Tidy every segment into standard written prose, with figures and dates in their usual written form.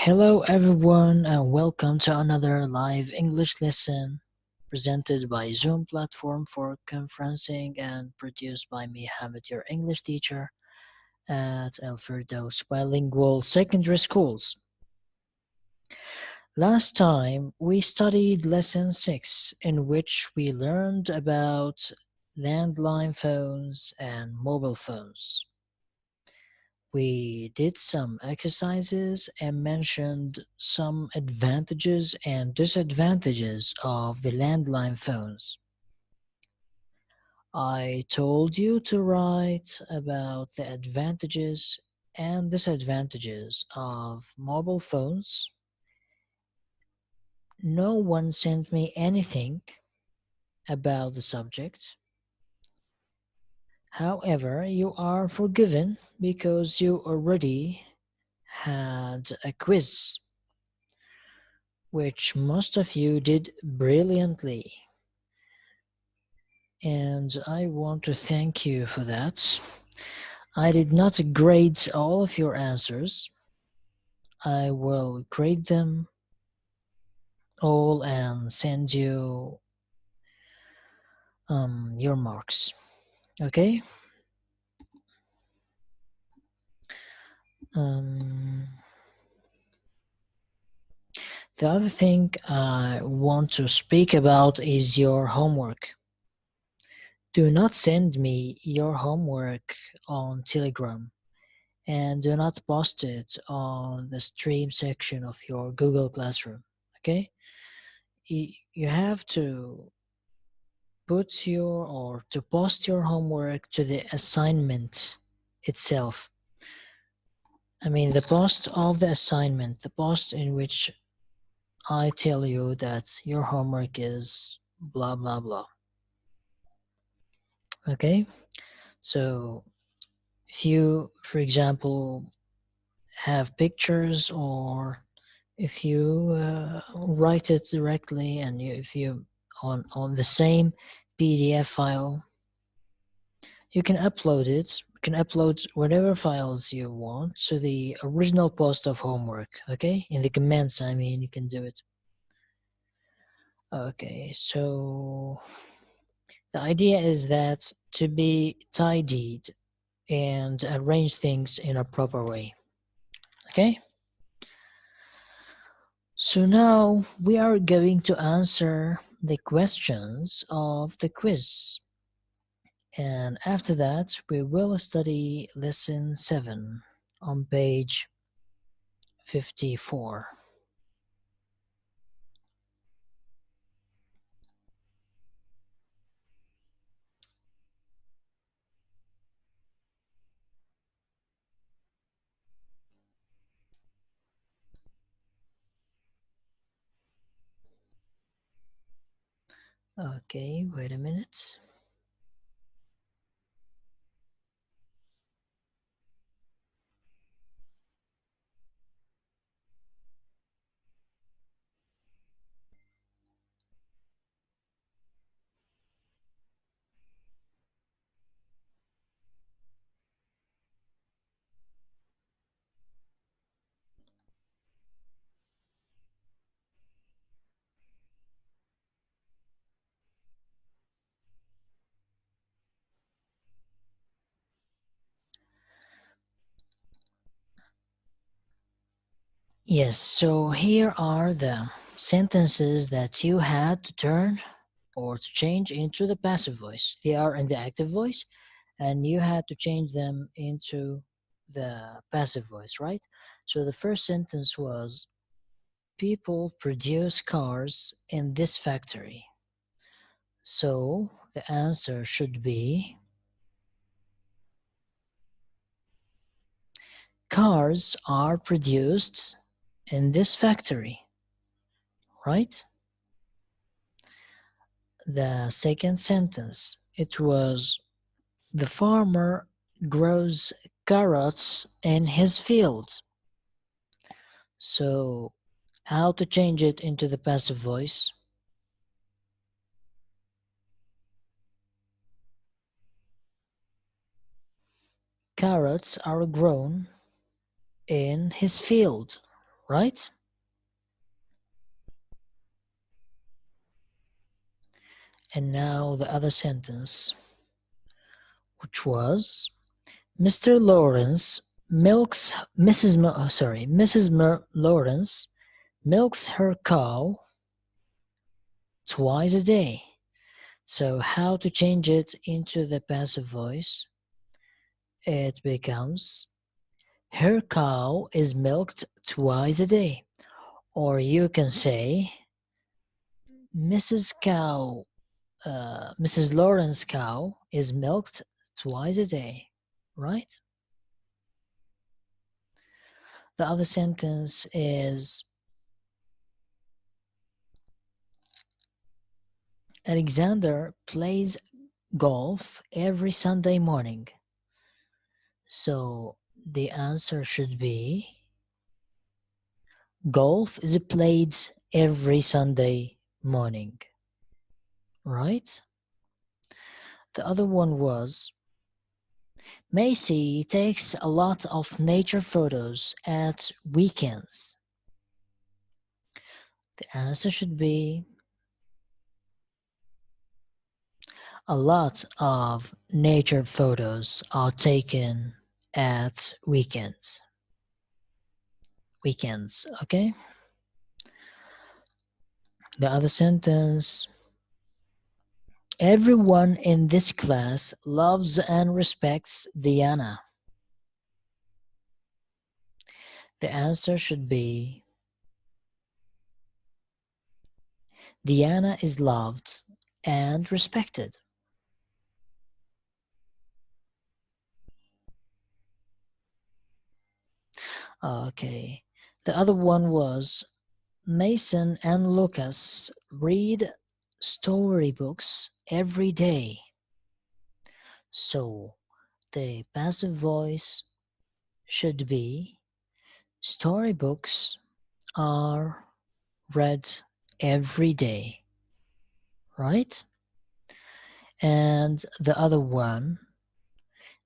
Hello, everyone, and welcome to another live English lesson presented by Zoom platform for conferencing and produced by me, Hamid, your English teacher at El Firdaus Bilingual Secondary Schools. Last time we studied lesson 6, in which we learned about landline phones and mobile phones. We did some exercises and mentioned some advantages and disadvantages of the landline phones. I told you to write about the advantages and disadvantages of mobile phones. No one sent me anything about the subject. However, you are forgiven because you already had a quiz, which most of you did brilliantly. And I want to thank you for that. I did not grade all of your answers. I will grade them all and send you your marks. Okay? The other thing I want to speak about is your homework. Do not send me your homework on Telegram, and do not post it on the stream section of your Google Classroom, okay? You have to post your homework to the assignment itself. I mean, the post of the assignment, the post in which I tell you that your homework is blah, blah, blah. Okay? So if you, for example, have pictures, or if you write it directly, and if you on the same PDF file, you can upload it. You can upload whatever files you want to the original post of homework. Okay, in the comments, I mean, you can do it. Okay, so the idea is that to be tidied and arrange things in a proper way. Okay. So now we are going to answer the questions of the quiz. And after that, we will study lesson 7 on page 54. Okay, wait a minute. Yes, so here are the sentences that you had to turn or to change into the passive voice. They are in the active voice, and you had to change them into the passive voice, right? So the first sentence was, people produce cars in this factory. So the answer should be, cars are produced in this factory, right? The second sentence, it was, the farmer grows carrots in his field. So how to change it into the passive voice? Carrots are grown in his field, right? And now the other sentence, which was Mr. Lawrence milks Mrs. Lawrence milks her cow twice a day. So how to change it into the passive voice? It becomes her cow is milked twice a day. Or you can say Mrs. Cow, Mrs. Lawrence cow is milked twice a day, right? The other sentence is Alexander plays golf every Sunday morning. So the answer should be golf is played every Sunday morning, right? The other one was Macy takes a lot of nature photos at weekends. The answer should be a lot of nature photos are taken at weekends. Weekends, okay? The other sentence, everyone in this class loves and respects Diana. The answer should be Diana is loved and respected. Okay. The other one was Mason and Lucas read storybooks every day. So the passive voice should be storybooks are read every day, right? And the other one,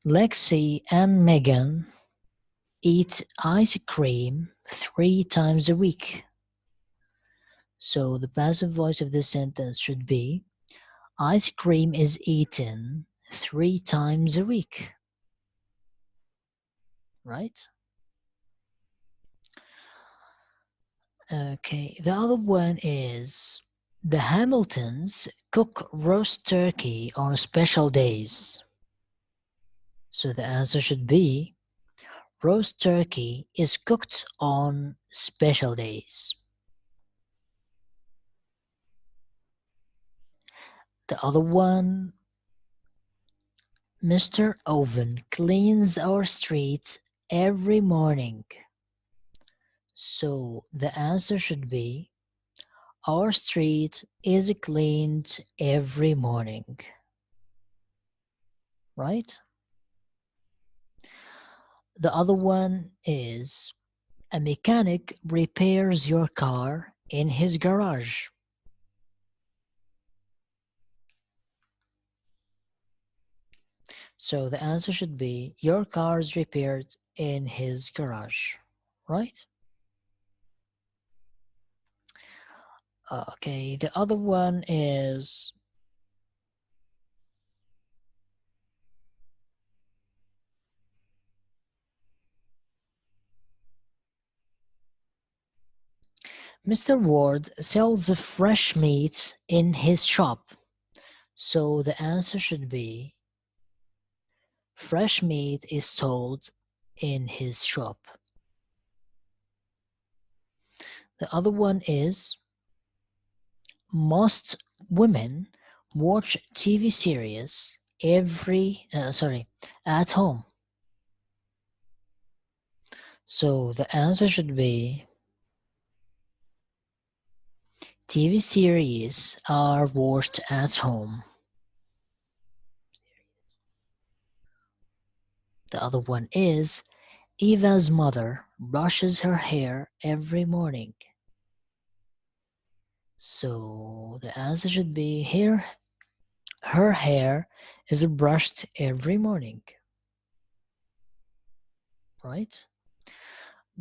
Lexi and Megan eat ice cream 3 times a week. So the passive voice of this sentence should be ice cream is eaten 3 times a week, right? Okay, the other one is the Hamiltons cook roast turkey on special days. So the answer should be roast turkey is cooked on special days. The other one, Mr. Oven cleans our street every morning. So the answer should be our street is cleaned every morning, right? The other one is a mechanic repairs your car in his garage. So the answer should be your car is repaired in his garage, right? Okay, the other one is Mr. Ward sells fresh meat in his shop. So the answer should be fresh meat is sold in his shop. The other one is most women watch TV series at home. So the answer should be TV series are watched at home. The other one is Eva's mother brushes her hair every morning. So the answer should be here. Her hair is brushed every morning, right?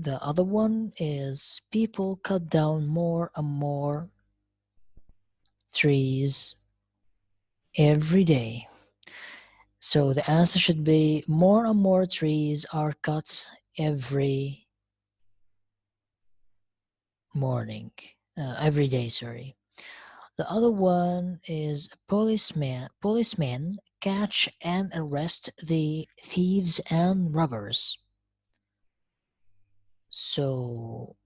The other one is people cut down more and more trees every day. So the answer should be more and more trees are cut every morning, every day, sorry. The other one is policemen catch and arrest the thieves and robbers. So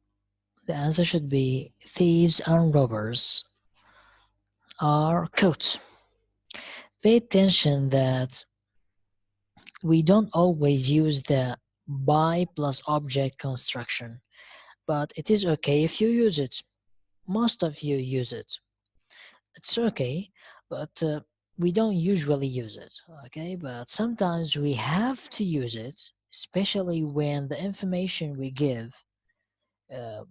the answer should be thieves and robbers are caught. Pay attention that we don't always use the by plus object construction, but it is okay if you use it. Most of you use it. It's okay, but we don't usually use it, okay? But sometimes we have to use it, especially when the information we give uh,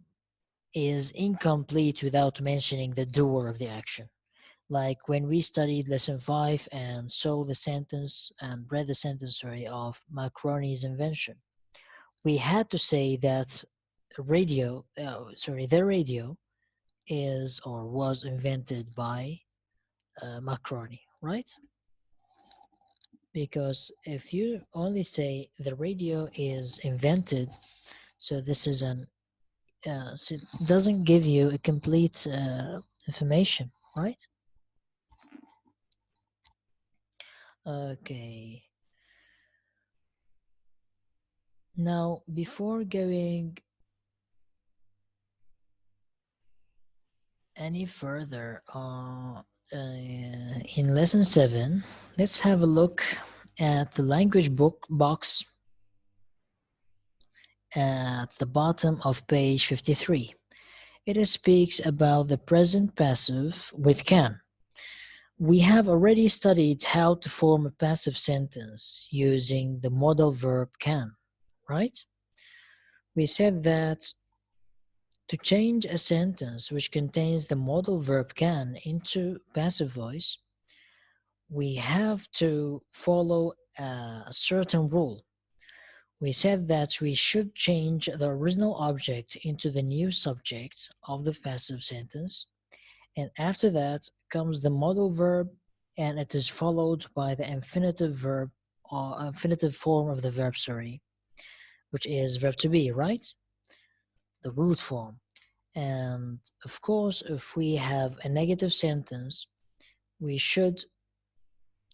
is incomplete without mentioning the doer of the action. Like when we studied lesson 5 and saw the sentence and read the sentence, sorry, of Macaroni's invention. We had to say that the radio is or was invented by Macaroni, right? Because if you only say the radio is invented, so this is so it doesn't give you a complete information, right? Okay. Now, before going any further in lesson 7, let's have a look at the language book box at the bottom of page 53. It speaks about the present passive with can. We have already studied how to form a passive sentence using the modal verb can, right? We said that to change a sentence which contains the modal verb can into passive voice, we have to follow a certain rule. We said that we should change the original object into the new subject of the passive sentence, and after that comes the modal verb, and it is followed by the infinitive verb or infinitive form of the verb, sorry, which is verb to be, right? The root form. And of course, if we have a negative sentence, we should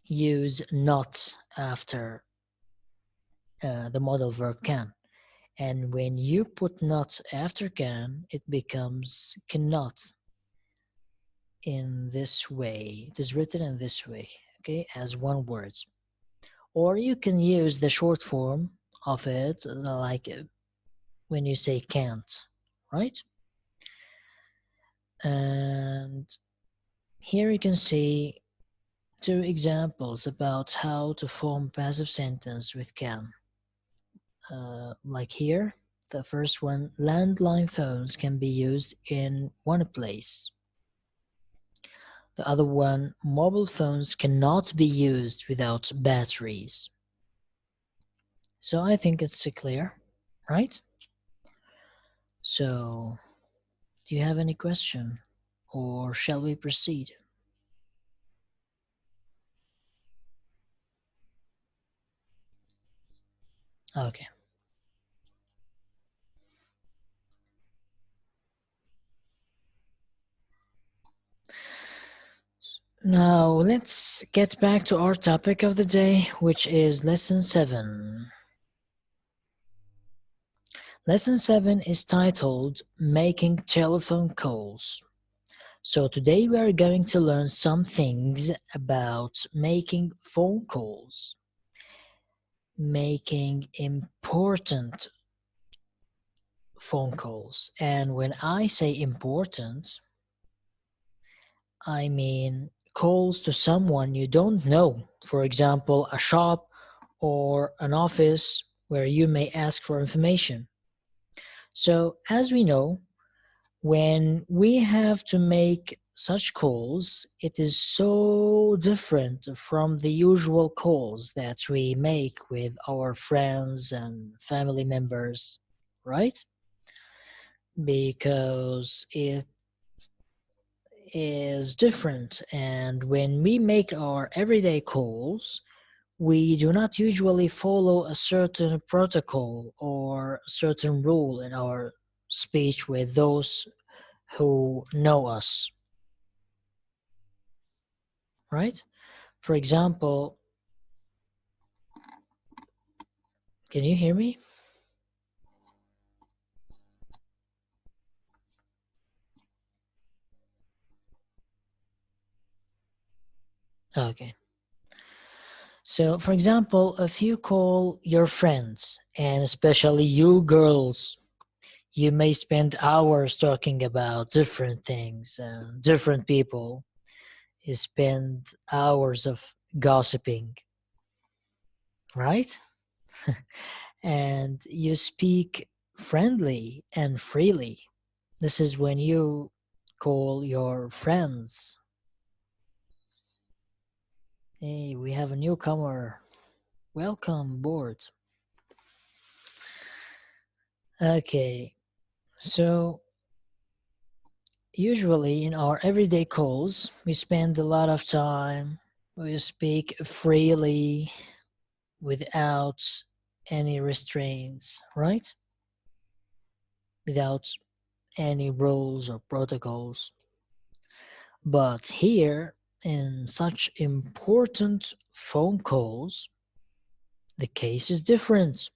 use not after the modal verb can. And when you put not after can, it becomes cannot in this way. It is written in this way, okay, as one word. Or you can use the short form of it, like when you say can't, right? And here you can see two examples about how to form passive sentence with can. Like here, the first one, landline phones can be used in one place. The other one, mobile phones cannot be used without batteries. So I think it's clear, right? So, do you have any question, or shall we proceed? Okay. Now, let's get back to our topic of the day, which is Lesson 7. Lesson 7 is titled Making Telephone Calls. So today we are going to learn some things about making phone calls, making important phone calls. And when I say important, I mean calls to someone you don't know. For example, a shop or an office where you may ask for information. So, as we know, when we have to make such calls, it is so different from the usual calls that we make with our friends and family members. right? Because it is different. And when we make our everyday calls, we do not usually follow a certain protocol or certain rule in our speech with those who know us, right? For example, can you hear me? Okay. So, for example, if you call your friends, and especially you girls, you may spend hours talking about different things and different people. You spend hours of gossiping, right? And you speak friendly and freely. This is when you call your friends. Hey, we have a newcomer. Welcome board. Okay, so usually in our everyday calls, we spend a lot of time, we speak freely without any restraints, right? Without any rules or protocols. But here, in such important phone calls, the case is different.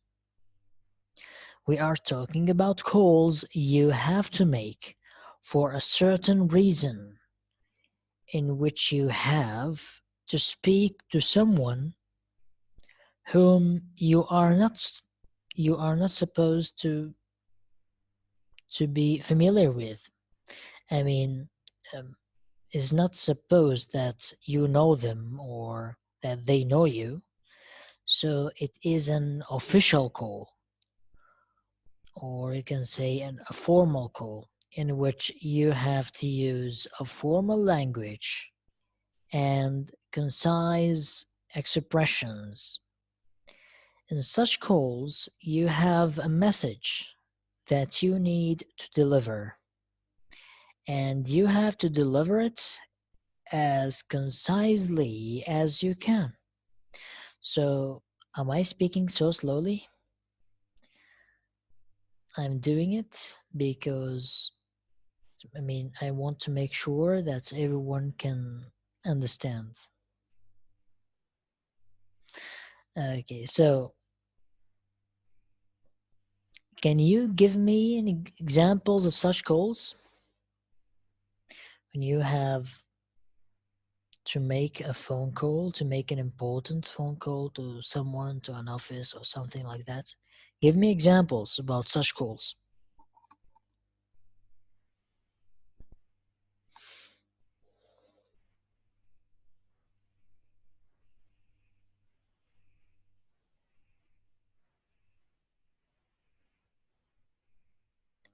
We are talking about calls you have to make for a certain reason, in which you have to speak to someone whom you are not supposed to be familiar with. I mean, um, it's not supposed that you know them or that they know you. So it is an official call, or you can say a formal call, in which you have to use a formal language and concise expressions. In such calls, you have a message that you need to deliver, and you have to deliver it as concisely as you can. So, am I speaking so slowly? I'm doing it because I want to make sure that everyone can understand. Okay, so can you give me any examples of such calls when you have to make a phone call, to make an important phone call to someone, to an office or something like that? Give me examples about such calls.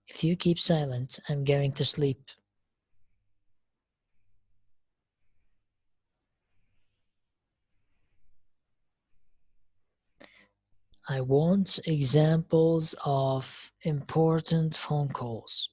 If you keep silent, I'm going to sleep. I want examples of important phone calls.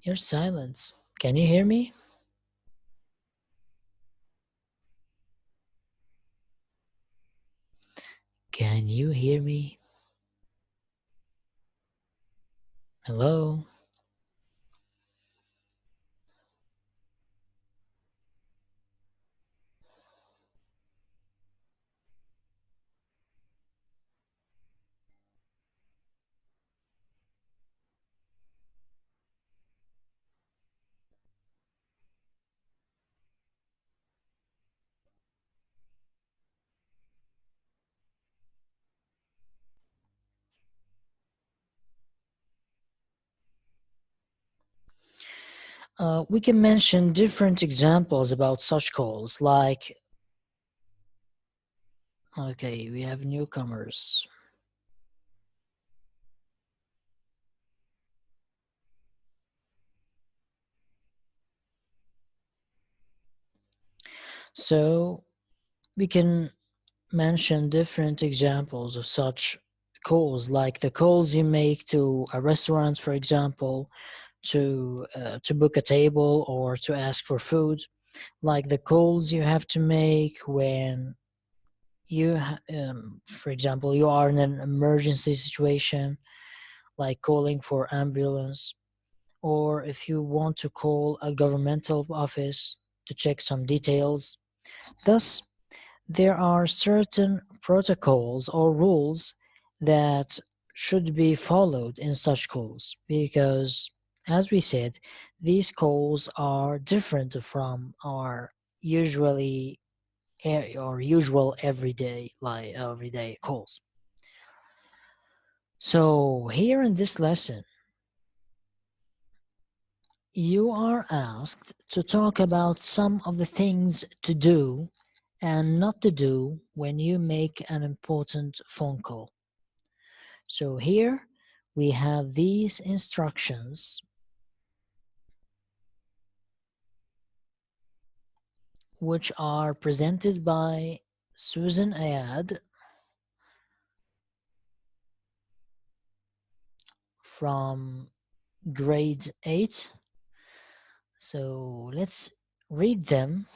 You're silent. Can you hear me? Can you hear me? Hello? We can mention different examples about such calls, like, okay, we have newcomers. So we can mention different examples of such calls, like the calls you make to a restaurant, for example, to book a table or to ask for food, like the calls you have to make when for example, you are in an emergency situation, like calling for ambulance, or if you want to call a governmental office to check some details. Thus, there are certain protocols or rules that should be followed in such calls because, as we said, these calls are different from our usually or usual everyday calls. So here in this lesson, you are asked to talk about some of the things to do and not to do when you make an important phone call. So here we have these instructions which are presented by Susan Ayad from grade 8. So let's read them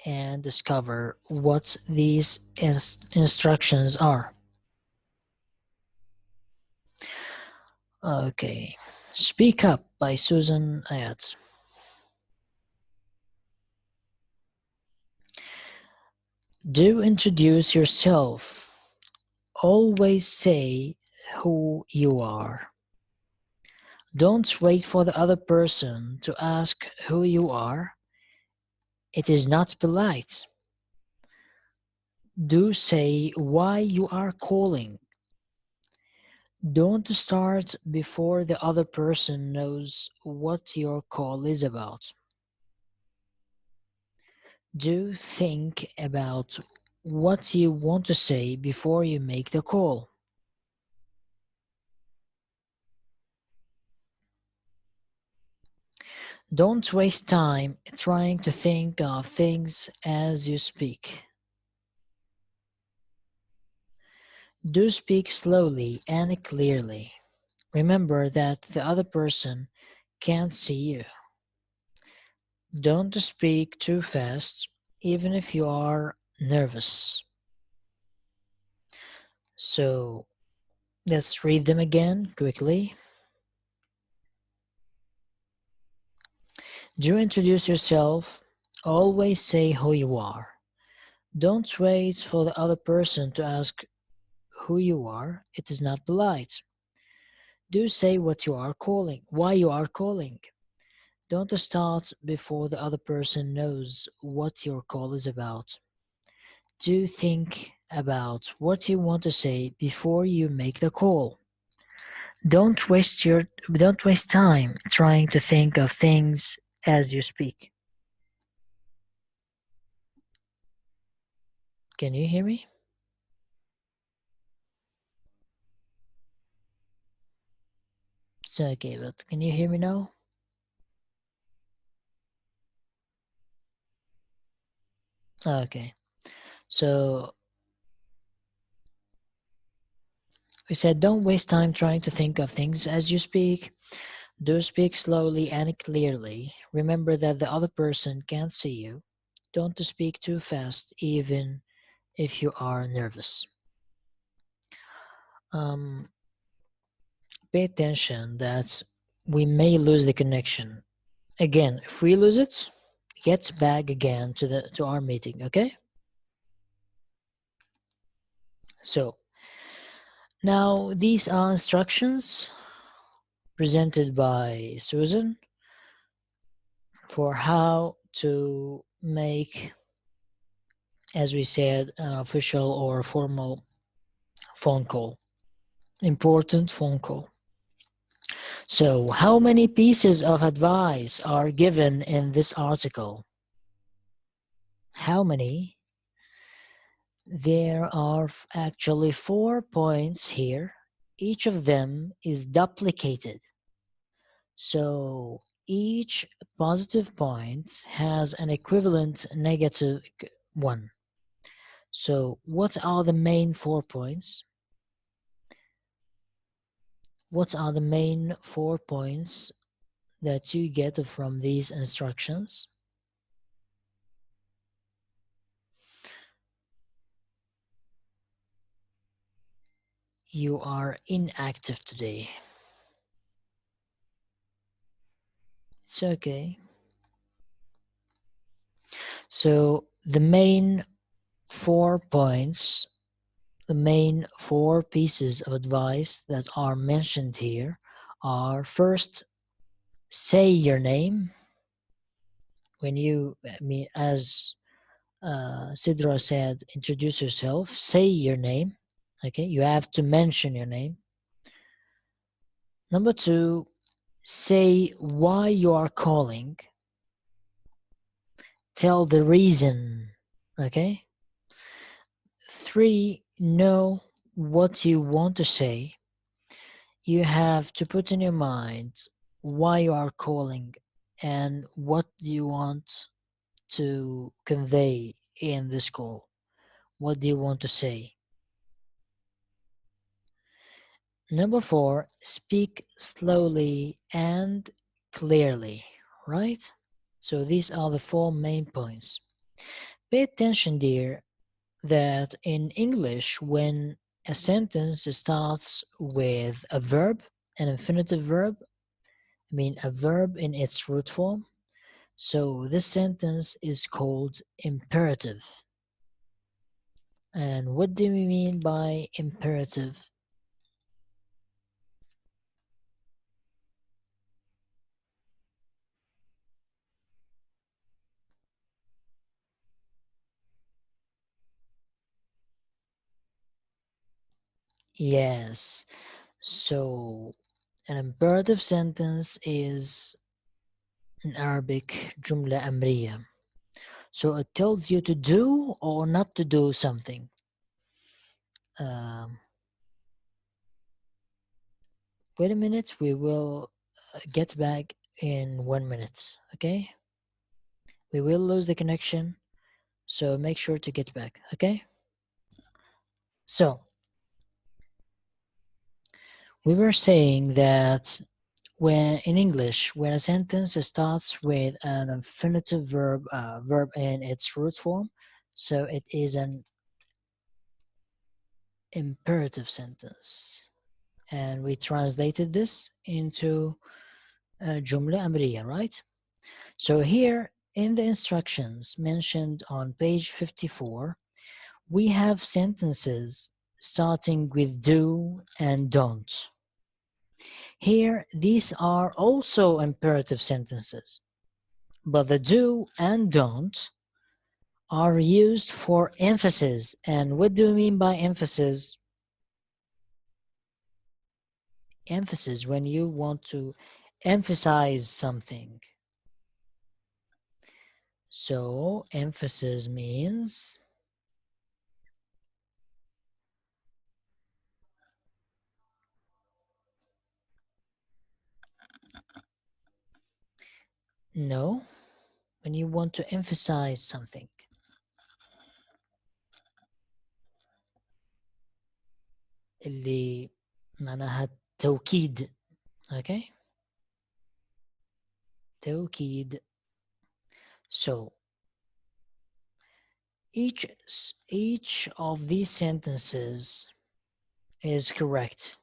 and discover what these instructions are. Okay. Speak Up by Susan Ayat. Do introduce yourself. Always say who you are. Don't wait for the other person to ask who you are. It is not polite. Do say why you are calling. Don't start before the other person knows what your call is about. Do think about what you want to say before you make the call. Don't waste time trying to think of things as you speak. Do speak slowly and clearly. Remember that the other person can't see you. Don't speak too fast, even if you are nervous. So let's read them again quickly. Do introduce yourself. Always say who you are. Don't wait for the other person to ask who you are. It is not polite. Do say what you are calling, why you are calling. Don't start before the other person knows what your call is about. Do think about what you want to say before you make the call. Don't waste time trying to think of things as you speak. Can you hear me? It's okay, but can you hear me now? Okay. So we said don't waste time trying to think of things as you speak. Do speak slowly and clearly. Remember that the other person can't see you. Don't speak too fast, even if you are nervous. Um, Pay attention that we may lose the connection. Again, if we lose it, get back again to our meeting, okay? So now these are instructions presented by Susan for how to make, as we said, an official or formal phone call, important phone call. So, how many pieces of advice are given in this article? How many? There are actually 4 points here. Each of them is duplicated. So each positive point has an equivalent negative one. So what are the main 4 points? What are the main 4 points that you get from these instructions? You are inactive today. It's okay. So the main 4 points, the main 4 pieces of advice that are mentioned here are: first, say your name. When you, as Sidra said, introduce yourself, say your name. Okay, you have to mention your name. Number 2, say why you are calling. Tell the reason. Okay. 3, know what you want to say. You have to put in your mind why you are calling and what do you want to convey in this call. What do you want to say? Number 4, speak slowly and clearly, right? So these are the 4 main points. Pay attention, dear, that in English, when a sentence starts with a verb, an infinitive verb, a verb in its root form, so this sentence is called imperative. And what do we mean by imperative? Yes. So an imperative sentence is in Arabic جملة أمرية. So it tells you to do or not to do something. Um, wait a minute, we will get back in 1 minute, okay? We will lose the connection, so make sure to get back, okay? So we were saying that when in English, when a sentence starts with an infinitive verb in its root form, so it is an imperative sentence. And we translated this into Jumla Amriya, right? So here in the instructions mentioned on page 54, we have sentences starting with do and don't. Here, these are also imperative sentences, but the do and don't are used for emphasis. And what do we mean by emphasis? Emphasis, when you want to emphasize something. So emphasis means no, when you want to emphasize something. اللي معناها توكيد. Okay, توكيد. So each of these sentences is correct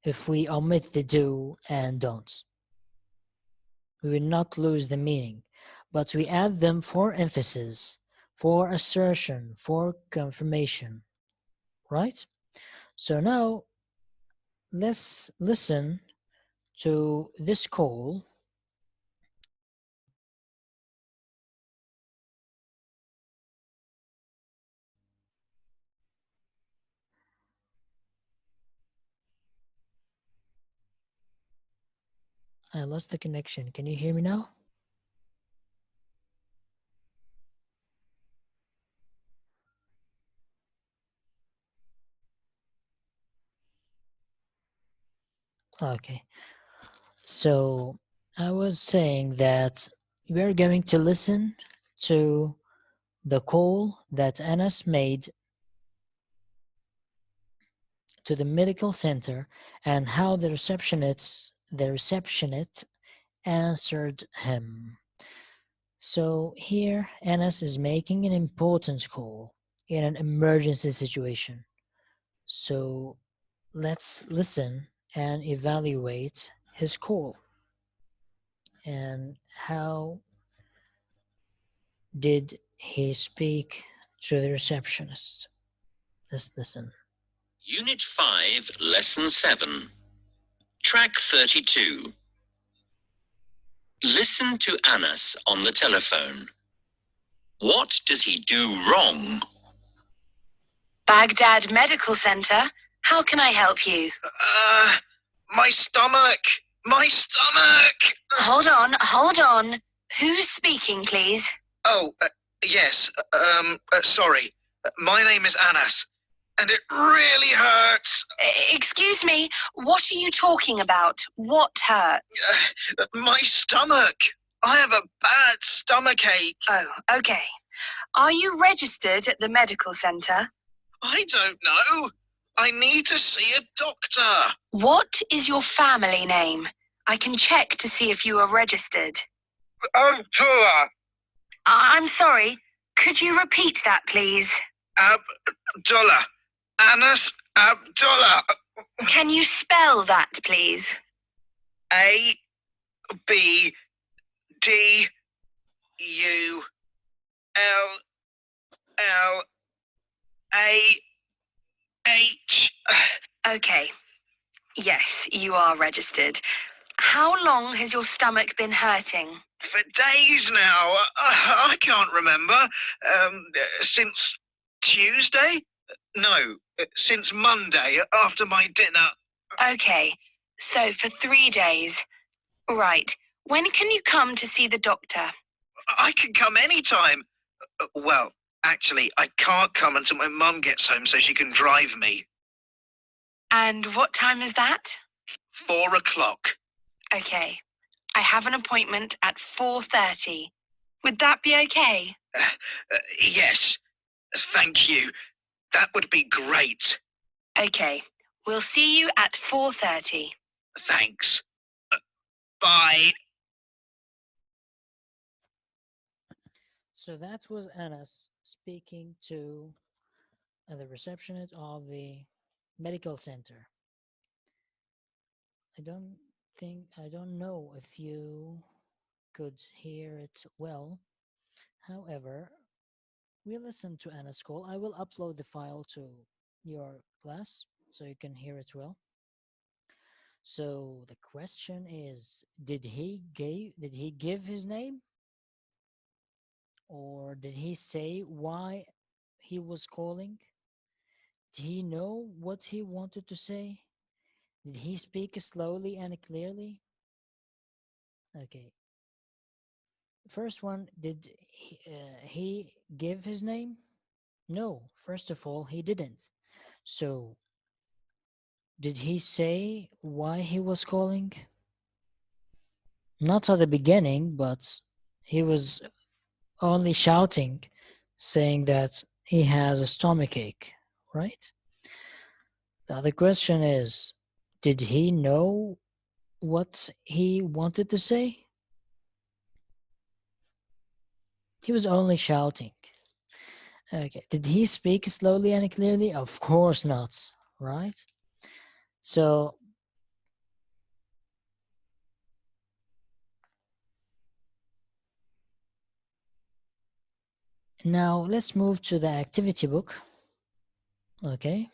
if we omit the do and don't. We will not lose the meaning, but we add them for emphasis, for assertion, for confirmation, right? So now let's listen to this call. I lost the connection. Can you hear me now? Okay. So I was saying that we're going to listen to the call that Anas made to the medical center and how the receptionist answered him. So here Anas is making an important call in an emergency situation. So let's listen and evaluate his call and how did he speak to the receptionist. Let's listen. Unit 5, Lesson 7. Track 32. Listen to Anas on the telephone. What does he do wrong? Baghdad Medical Center. How can I help you? My stomach! My stomach! Hold on. Who's speaking, please? Oh, yes, sorry. My name is Anas, and it really hurts. Excuse me, what are you talking about? What hurts? My stomach. I have a bad stomachache. Oh, okay. Are you registered at the medical center? I don't know. I need to see a doctor. What is your family name? I can check to see if you are registered. Abdullah. I'm sorry. Could you repeat that, please? Abdullah. Anas Abdullah. Can you spell that, please? A B D U L L A H. Okay. Yes, you are registered. How long has your stomach been hurting? For days now. I can't remember. Since Tuesday? No, since Monday after my dinner. Okay, so for 3 days. Right. When can you come to see the doctor? I can come anytime. Well, actually, I can't come until my mum gets home so she can drive me. And what time is that? 4 o'clock. Okay. I have an appointment at 4:30. Would that be okay? Yes, thank you. That would be great. Okay. We'll see you at 4:30. Thanks. Bye. So that was Anas speaking to the receptionist of the medical center. I don't know if you could hear it well. However, we listened to Anna's call. I will upload the file to your class so you can hear it well. So the question is, did he give his name? Or did he say why he was calling? Did he know what he wanted to say? Did he speak slowly and clearly? Okay. First one, did he give his name? No, first of all, he didn't. So, did he say why he was calling? Not at the beginning, but he was only shouting, saying that he has a stomach ache, right? The other question is, did he know what he wanted to say? He was only shouting. Okay. Did he speak slowly and clearly? Of course not, right? So now let's move to the activity book. Okay.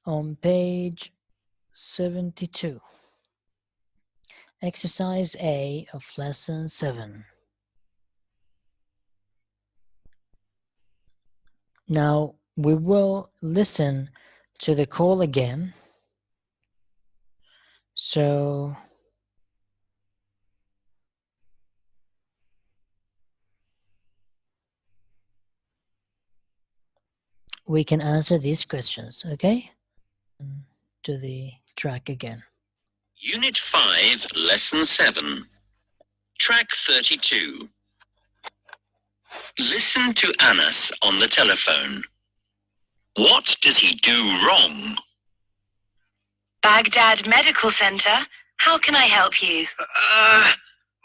On page 72. Exercise A of lesson 7. Now we will listen to the call again So we can answer these questions, okay? To the track again. Unit 5, Lesson 7. Track 32. Listen to Anas on the telephone. What does he do wrong? Baghdad Medical Center. How can I help you?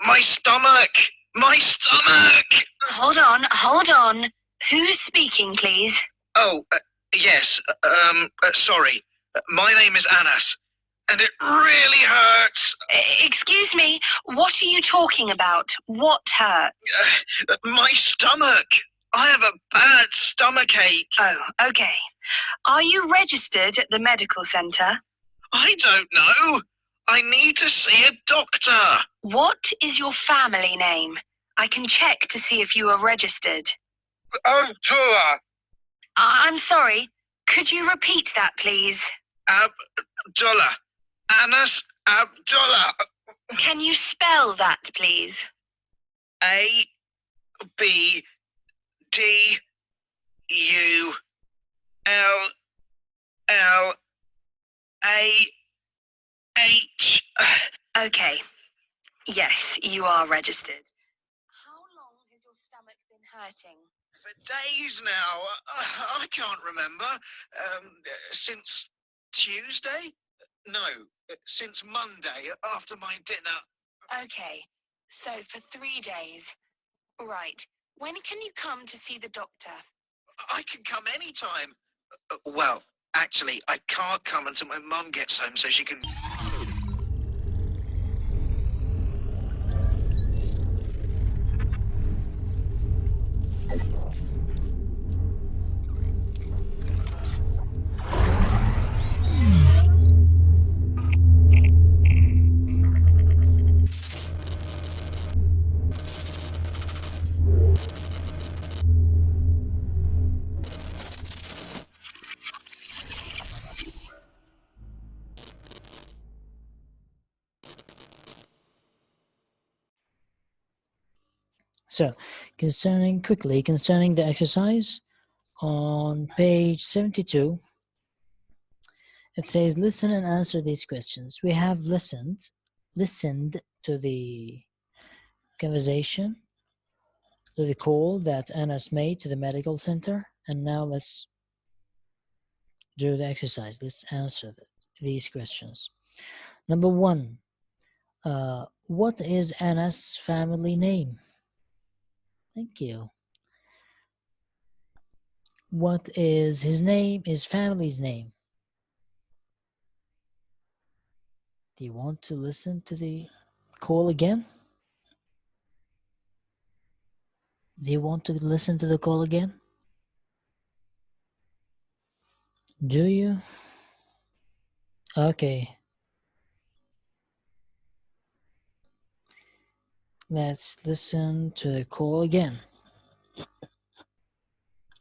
My stomach! My stomach! Hold on. Who's speaking, please? Oh, yes, sorry. My name is Anas, and it really hurts. Excuse me, what are you talking about? What hurts? My stomach! I have a bad stomachache. Oh, okay. Are you registered at the medical center? I don't know. I need to see a doctor. What is your family name? I can check to see if you are registered. Abdullah. I'm sorry. Could you repeat that, please? Abdullah. Anas Abdullah. Can you spell that, please? A B D U L L A H. Okay. Yes, you are registered. How long has your stomach been hurting? For days now. I can't remember. Since Tuesday? No, since Monday after my dinner. Okay. So for 3 days. Right. When can you come to see the doctor? I can come anytime. Well, actually, I can't come until my mum gets home so she can... So, concerning the exercise on page 72, it says listen and answer these questions. We have listened to the conversation, to the call that Anas made to the medical center, and now let's do the exercise. Let's answer these questions. Number 1, what is Anas' family name? Thank you. What is his name, his family's name? Do you want to listen to the call again? Do you want to listen to the call again? Do you? Okay. Let's listen to the call again.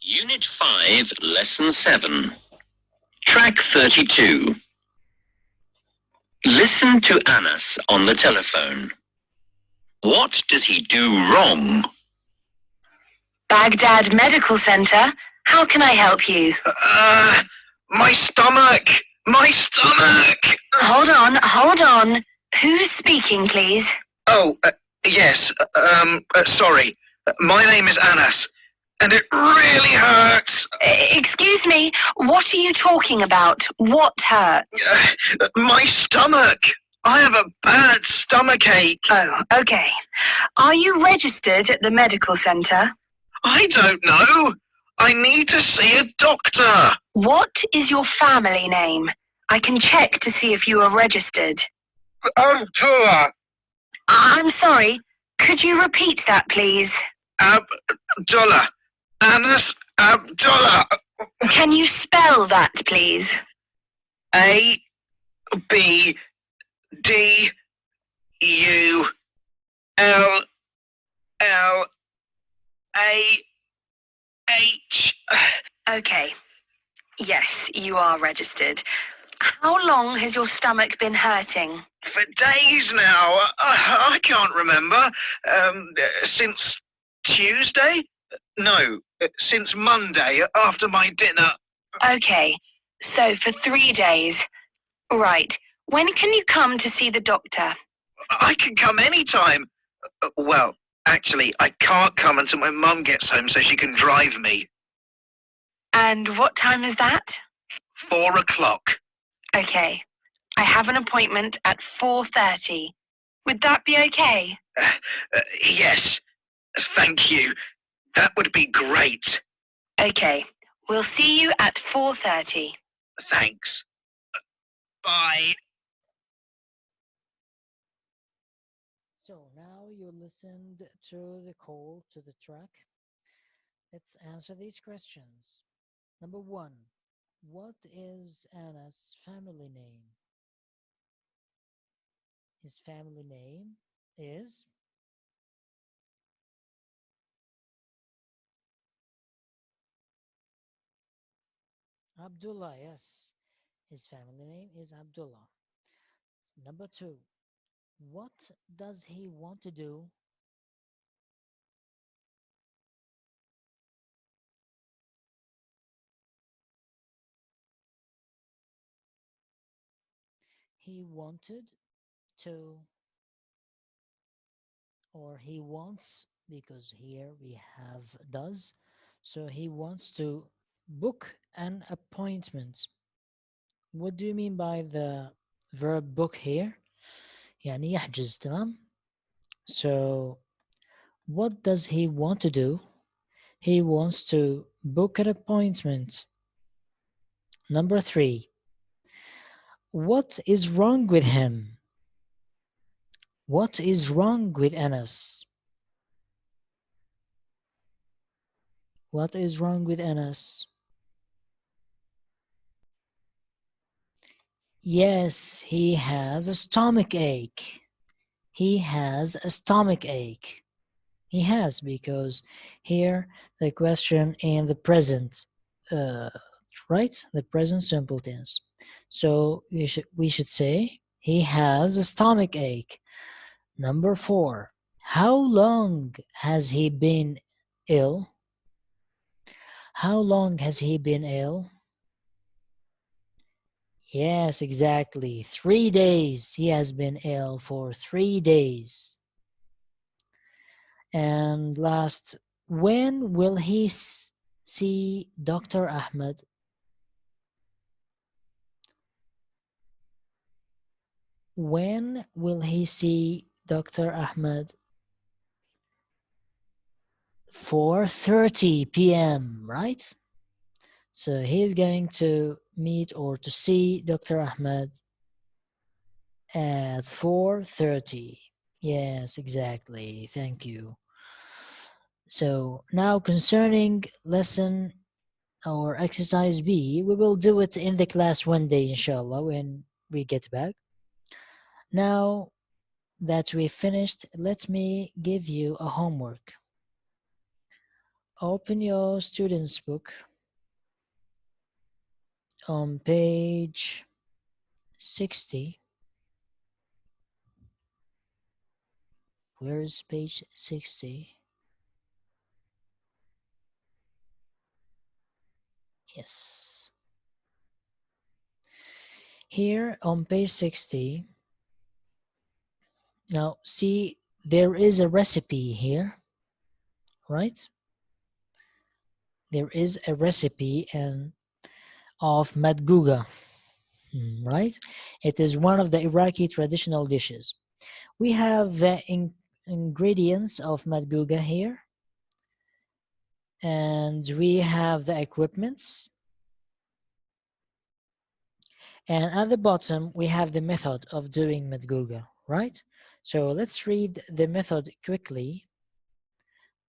Unit 5, Lesson 7. Track 32. Listen to Anas on the telephone. What does he do wrong? Baghdad Medical Center. How can I help you? My stomach! My stomach! Hold on. Who's speaking, please? Oh, yes, sorry. My name is Anas, and it really hurts. Excuse me, what are you talking about? What hurts? My stomach. I have a bad stomachache. Oh, okay. Are you registered at the medical center? I don't know. I need to see a doctor. What is your family name? I can check to see if you are registered. Abdullah. I'm sorry. Could you repeat that, please? Abdullah. Anas Abdullah. Can you spell that, please? A B D U L L A H. Okay. Yes, you are registered. How long has your stomach been hurting? For days now. I can't remember. Since Tuesday? No, since Monday after my dinner. Okay, so for 3 days. Right. When can you come to see the doctor? I can come anytime. Well, actually, I can't come until my mum gets home so she can drive me. And what time is that? 4 o'clock. Okay. I have an appointment at 4:30. Would that be okay? Yes, thank you. That would be great. Okay. We'll see you at 4:30. Thanks. Bye. So now you listened to the call to the track. Let's answer these questions. Number one, what is Anna's family name? His family name is Abdullah. Yes, his family name is Abdullah. Number two, what does he want to do? He wanted to, or he wants, because here we have does. So he wants to book an appointment. What do you mean by the verb book here? يعني يحجز. تمام. So what does he want to do? He wants to book an appointment. Number three, what is wrong with him? What is wrong with Anas? What is wrong with Anas? Yes, he has a stomach ache. He has a stomach ache. He has, because here the question in the present, right? The present simple tense. So we should say he has a stomach ache. Number four, how long has he been ill? How long has he been ill? Yes, exactly. 3 days. He has been ill for 3 days. And last, when will he see Dr. Ahmed? When will he see Dr. Ahmed? 4:30 p.m., right? So he's going to meet or to see Dr. Ahmed at 4:30. Yes, exactly. Thank you. So now concerning lesson or exercise B, we will do it in the class one day, inshallah, when we get back. Now that we finished, let me give you a homework. Open your student's book on page 60. Where is page 60? Yes. Here on page 60, now see, there is a recipe here, right? There is a recipe of madguga, right? It is one of the Iraqi traditional dishes. We have the ingredients of madguga here, and we have the equipments. And at the bottom, we have the method of doing madguga, right? So let's read the method quickly.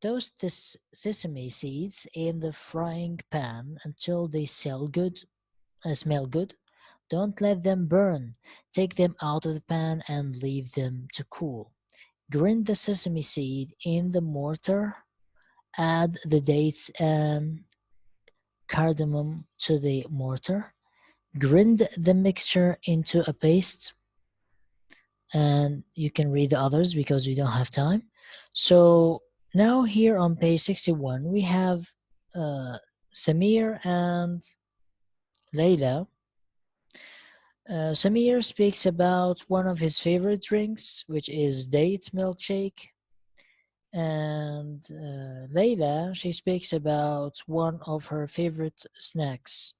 Toast the sesame seeds in the frying pan until they smell good. Don't let them burn. Take them out of the pan and leave them to cool. Grind the sesame seed in the mortar. Add the dates and cardamom to the mortar. grind the mixture into a paste, and you can read the others because we don't have time. So now here on page 61, we have uh, Samir and Layla. Samir speaks about one of his favorite drinks, which is date milkshake. And Layla, she speaks about one of her favorite snacks.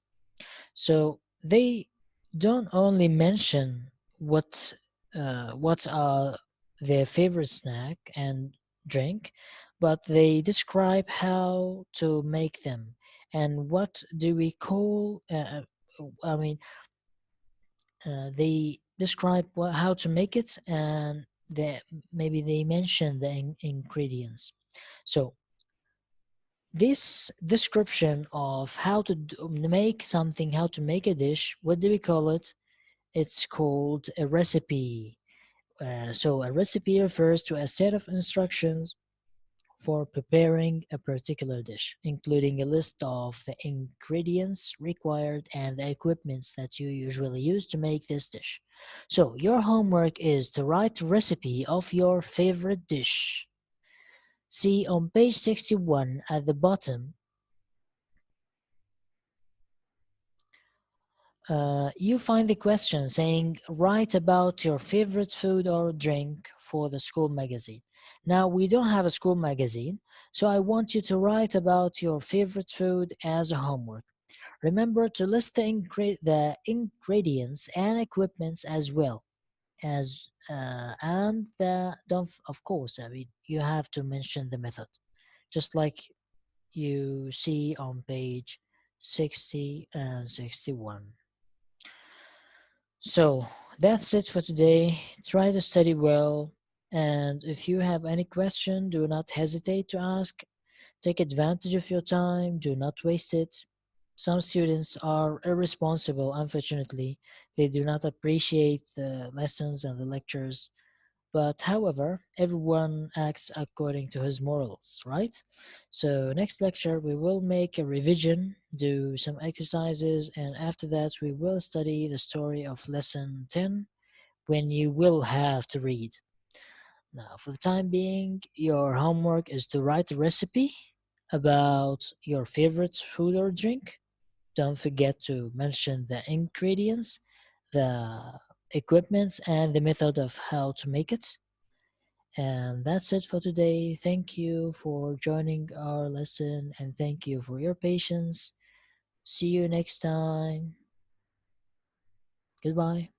So they don't only mention what are their favorite snack and drink, but they describe how to make them and what do we call. I mean, they describe how to make it, and maybe they mention the ingredients. So this description of how to make something, how to make a dish, what do we call it? It's called a recipe. So a recipe refers to a set of instructions for preparing a particular dish, including a list of the ingredients required and the equipments that you usually use to make this dish. So your homework is to write a recipe of your favorite dish. See on page 61 at the bottom, you find the question saying, write about your favorite food or drink for the school magazine. Now, we don't have a school magazine, so I want you to write about your favorite food as a homework. Remember to list the ingredients and equipments as well as and the don't of course. I mean, you have to mention the method, just like you see on page 60 and 61. So that's it for today. Try to study well. And if you have any question, do not hesitate to ask. Take advantage of your time. Do not waste it. Some students are irresponsible, unfortunately. They do not appreciate the lessons and the lectures. But however, everyone acts according to his morals, right? So next lecture we will make a revision, do some exercises, and after that we will study the story of lesson 10 when you will have to read. Now, for the time being, your homework is to write a recipe about your favorite food or drink. Don't forget to mention the ingredients, the equipments, and the method of how to make it. And that's it for today. Thank you for joining our lesson and thank you for your patience. See you next time. Goodbye.